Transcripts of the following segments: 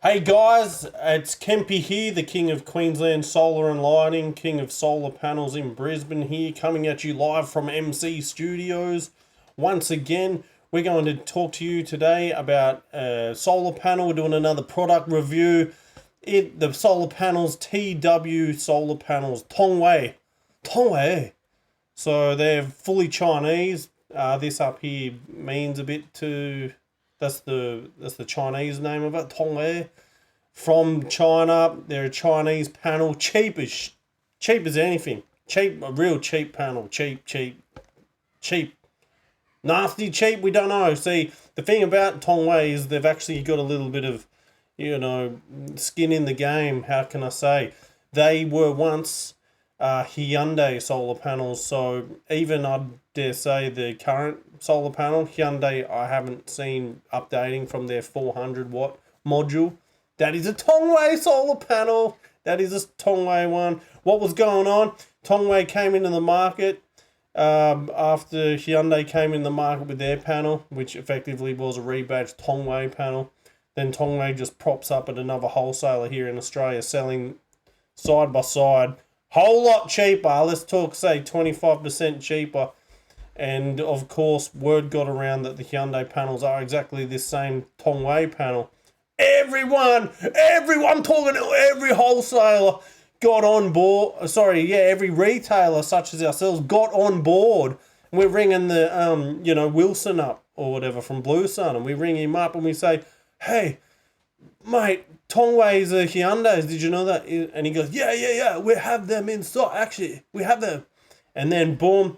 Hey guys, it's Kempy here, the king of Queensland Solar and Lighting, king of solar panels in Brisbane here, coming at you live from MC Studios. Once again, we're going to talk to you today about solar panel. We're doing another product review. The solar panels, TW solar panels, Tongwei. So they're fully Chinese. This up here means a bit to... That's the Chinese name of it, Tongwei. From China, they're a Chinese panel, cheap as anything. A real cheap panel, cheap. Nasty cheap, we don't know. See, the thing about Tongwei is they've actually got a little bit of, skin in the game, how can I say. They were once Hyundai solar panels, so even I dare say the current solar panel, Hyundai, I haven't seen updating from their 400 watt module. That is a Tongwei solar panel. That is a Tongwei one. What was going on? Tongwei came into the market after Hyundai came in the market with their panel, which effectively was a rebadged Tongwei panel. Then Tongwei just props up at another wholesaler here in Australia selling side by side. Whole lot cheaper. Let's talk, say, 25% cheaper. And, of course, word got around that the Hyundai panels are exactly this same Tongwei panel. Everyone talking to every wholesaler got on board. Every retailer such as ourselves got on board. And we're ringing the, Wilson up or whatever from Blue Sun. And we ring him up and we say, hey, mate, Tongwei's are Hyundai's, did you know that? And he goes, yeah, we have them in stock, actually, we have them. And then, boom,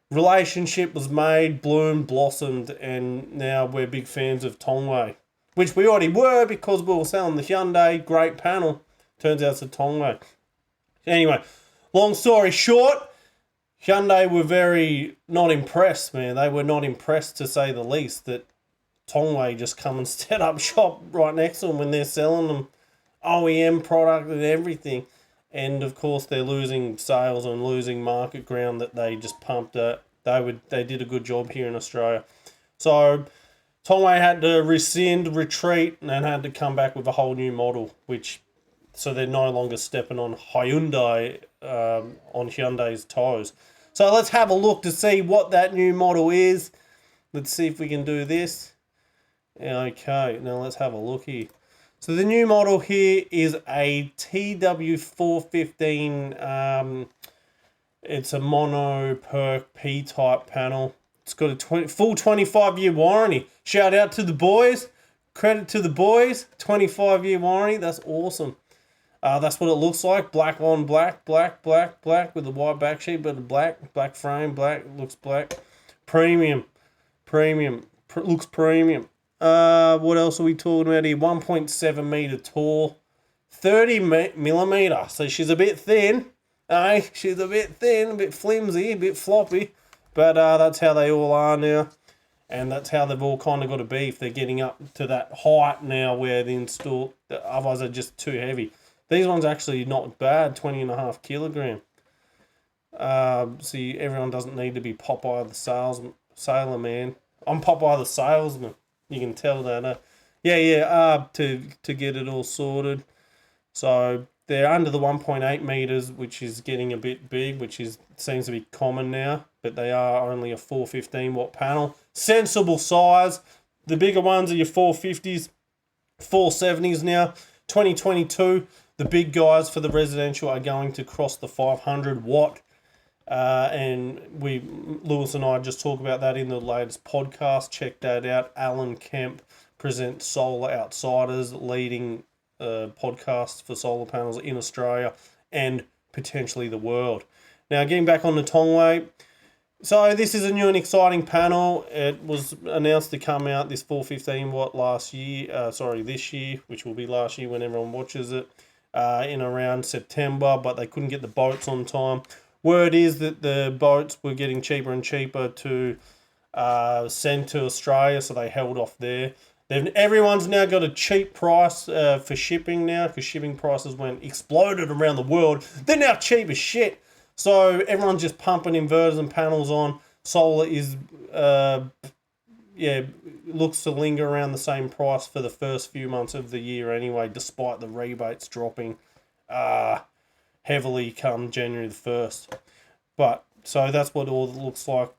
relationship was made, bloomed, blossomed, and now we're big fans of Tongwei. Which we already were because we were selling the Hyundai, great panel. Turns out it's a Tongwei. Anyway, long story short, Hyundai were very not impressed, man. They were not impressed, to say the least, that Tongwei just come and set up shop right next to them when they're selling them OEM product and everything. And of course they're losing sales and losing market ground that they just pumped at. They did a good job here in Australia. So Tongwei had to retreat, and then had to come back with a whole new model, so they're no longer stepping on Hyundai's toes. So let's have a look to see what that new model is. Let's see if we can do this. Okay, now let's have a look here. So the new model here is a TW415. It's a mono perk P-type panel. It's got a full 25-year warranty. Shout out to the boys. Credit to the boys. 25-year warranty. That's awesome. That's what it looks like. Black on black with a white back sheet, but black frame, looks black. Premium. Looks premium. What else are we talking about here? 1.7 meter tall, 30 millimeter. So she's a bit thin. She's a bit thin, a bit flimsy, a bit floppy. But that's how they all are now. And that's how they've all kind of got to be if they're getting up to that height now where otherwise they're just too heavy. These ones are actually not bad, 20.5 kilogram. See, everyone doesn't need to be Popeye the sailor man. I'm Popeye the salesman. You can tell that. To get it all sorted. So they're under the 1.8 meters, which is getting a bit big, seems to be common now. But they are only a 415 watt panel. Sensible size. The bigger ones are your 450s, 470s now. 2022, the big guys for the residential are going to cross the 500 watt. And Lewis and I just talked about that in the latest podcast. Check that out. Alan Kemp presents Solar Outsiders, leading podcast for solar panels in Australia and potentially the world. Now, getting back on the Tongwei. So this is a new and exciting panel. It was announced to come out, this 415 watt this year, which will be last year when everyone watches it, in around September, but they couldn't get the boats on time. Word is that the boats were getting cheaper and cheaper to send to Australia, so they held off there. Everyone's now got a cheap price for shipping now, because shipping prices exploded around the world. They're now cheap as shit. So everyone's just pumping inverters and panels on. Solar is yeah, looks to linger around the same price for the first few months of the year anyway, despite the rebates dropping heavily come January the 1st. But, so that's what it all looks like.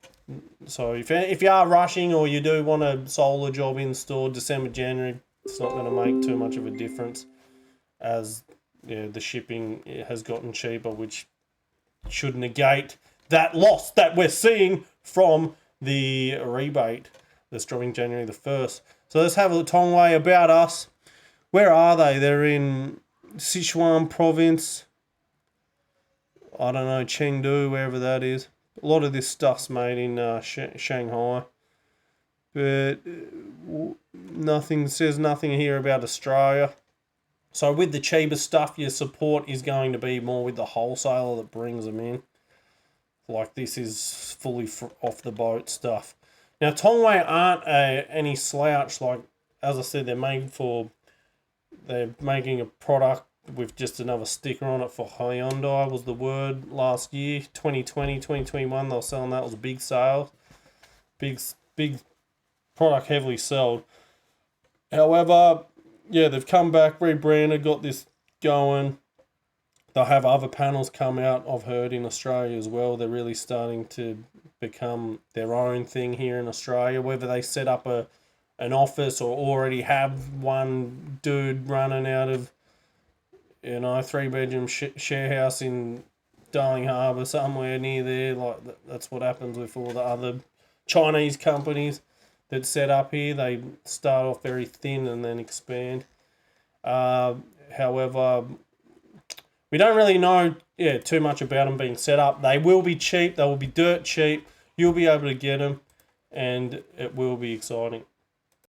So if you are rushing or you do want a solar job installed December, January, it's not going to make too much of a difference, as the shipping has gotten cheaper, which should negate that loss that we're seeing from the rebate that's dropping January the 1st. So let's have a look. Tongwei, about us. Where are they? They're in Sichuan province. I don't know, Chengdu, wherever that is. A lot of this stuff's made in Shanghai. But nothing says nothing here about Australia. So with the cheaper stuff, your support is going to be more with the wholesaler that brings them in. Like this is fully off the boat stuff. Now Tongwei aren't any slouch. Like as I said, they're making a product with just another sticker on it for Hyundai was the word last year. 2020, 2021, they were selling that. It was a big sale. Big product, heavily sold. However, yeah, they've come back, rebranded, got this going. They'll have other panels come out, I've heard, in Australia as well. They're really starting to become their own thing here in Australia. Whether they set up an office or already have one dude running out of, 3-bedroom share house in Darling Harbour, somewhere near there. Like that's what happens with all the other Chinese companies that set up here. They start off very thin and then expand. However, we don't really know too much about them being set up. They will be cheap. They will be dirt cheap. You'll be able to get them, and it will be exciting.